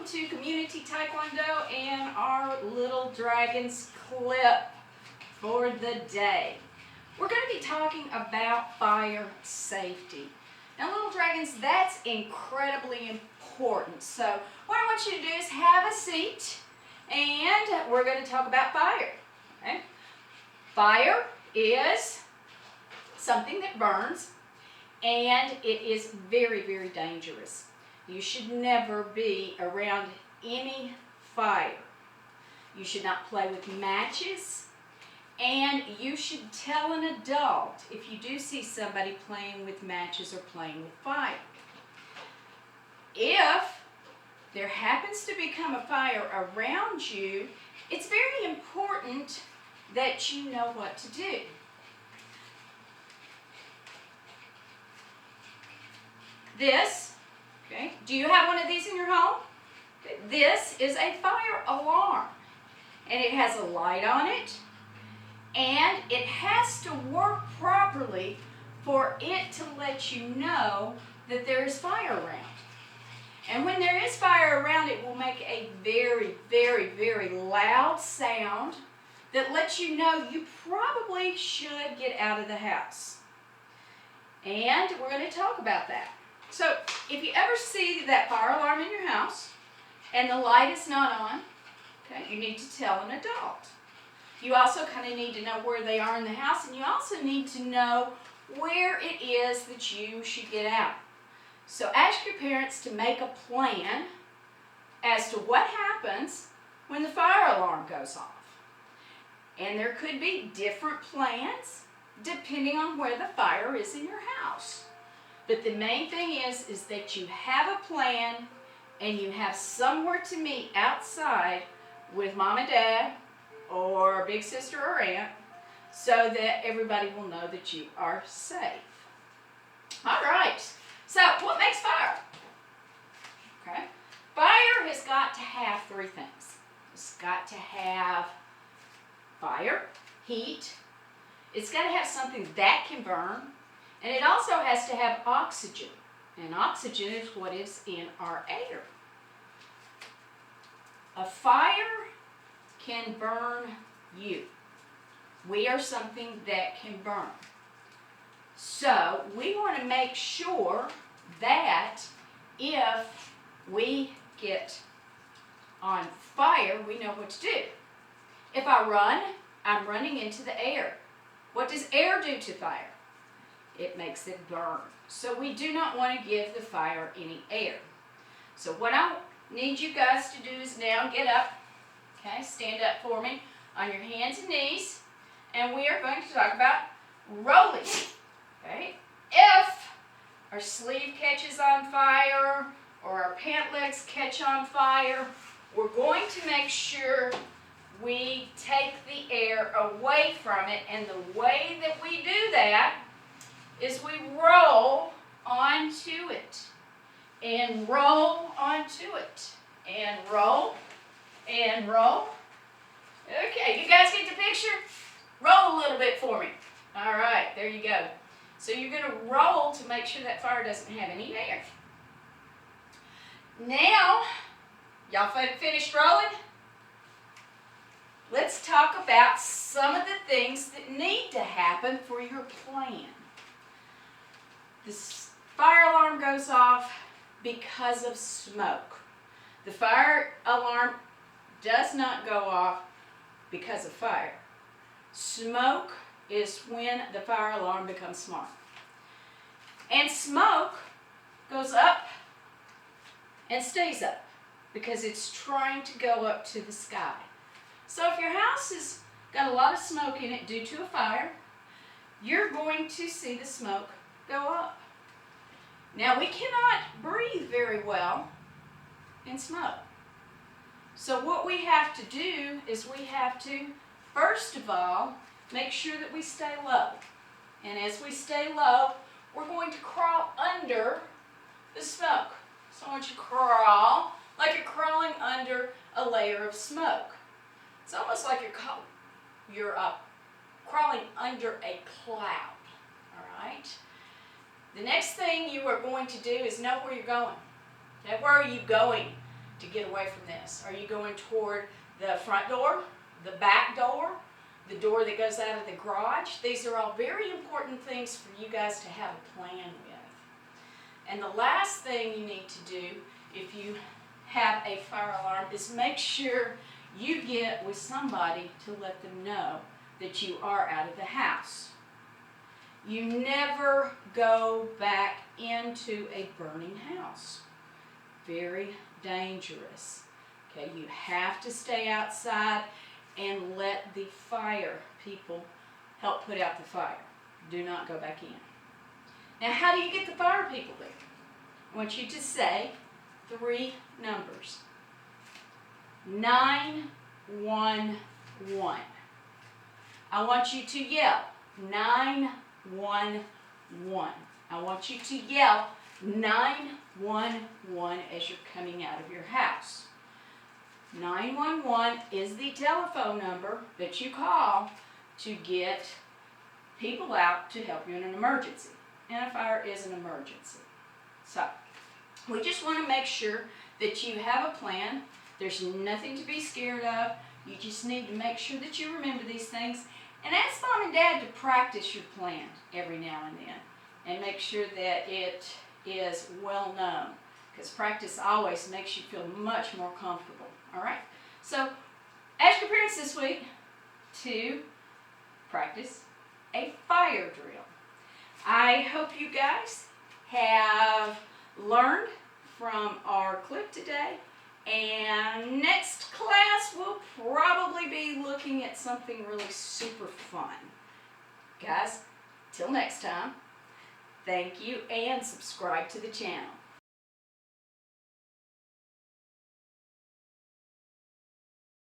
to Community Taekwondo and our Little Dragons clip for the day. We're going to be talking about fire safety. Now, Little Dragons, that's incredibly important. So what I want you to do is have a seat, and we're going to talk about fire. Okay? Fire is something that burns, and it is very, very dangerous. You should never be around any fire. You should not play with matches, and you should tell an adult if you do see somebody playing with matches or playing with fire. If there happens to become a fire around you, it's very important that you know what to do. Okay, do you have one of these in your home? Okay. This is a fire alarm, and it has a light on it, and it has to work properly for it to let you know that there is fire around. And when there is fire around, it will make a very, very, very loud sound that lets you know you probably should get out of the house. And we're going to talk about that. So if you ever see that fire alarm in your house and the light is not on, okay, you need to tell an adult. You also kind of need to know where they are in the house, and you also need to know where it is that you should get out. So ask your parents to make a plan as to what happens when the fire alarm goes off. And there could be different plans depending on where the fire is in your house. But the main thing is that you have a plan and you have somewhere to meet outside with mom and dad or big sister or aunt so that everybody will know that you are safe. All right, so what makes fire? Okay, fire has got to have three things. It's got to have fire, heat. It's got to have something that can burn. And it also has to have oxygen. And oxygen is what is in our air. A fire can burn you. We are something that can burn. So we want to make sure that if we get on fire, we know what to do. If I run, I'm running into the air. What does air do to fire? It makes it burn. So we do not want to give the fire any air. So what I need you guys to do is now get up, okay, stand up for me on your hands and knees, and we are going to talk about rolling, okay? If our sleeve catches on fire or our pant legs catch on fire, we're going to make sure we take the air away from it, and the way that we do that is we roll onto it, and roll onto it, and roll, and roll. Okay, you guys get the picture? Roll a little bit for me. All right, there you go. So you're going to roll to make sure that fire doesn't have any air. Now, y'all finished rolling? Let's talk about some of the things that need to happen for your plan. This fire alarm goes off because of smoke. The fire alarm does not go off because of fire. Smoke is when the fire alarm becomes smart. And smoke goes up and stays up because it's trying to go up to the sky. So if your house has got a lot of smoke in it due to a fire, you're going to see the smoke go up. Now, we cannot breathe very well in smoke. So what we have to do is we have to, first of all, make sure that we stay low. And as we stay low, we're going to crawl under the smoke. So I want you to crawl like you're crawling under a layer of smoke. It's almost like you're crawling under a cloud, all right? The next thing you are going to do is know where you're going. Okay, where are you going? to get away from this? Are you going toward the front door, the back door, the door that goes out of the garage? These are all very important things for you guys to have a plan with. And the last thing you need to do if you have a fire alarm is make sure you get with somebody to let them know that you are out of the house. You never go back into a burning house. Very dangerous. Okay, you have to stay outside and let the fire people help put out the fire. Do not go back in. Now, how do you get the fire people there? I want you to say 3 numbers. 911. I want you to yell 911. I want you to yell 911 as you're coming out of your house. 911 is the telephone number that you call to get people out to help you in an emergency. And a fire is an emergency. So, we just want to make sure that you have a plan. There's nothing to be scared of. You just need to make sure that you remember these things. And ask Mom and Dad to practice your plan every now and then. And make sure that it is well known. Because practice always makes you feel much more comfortable. Alright? So, ask your parents this week to practice a fire drill. I hope you guys have learned from our clip today. And next class, we'll probably be looking at something really super fun. Guys, till next time, thank you and subscribe to the channel.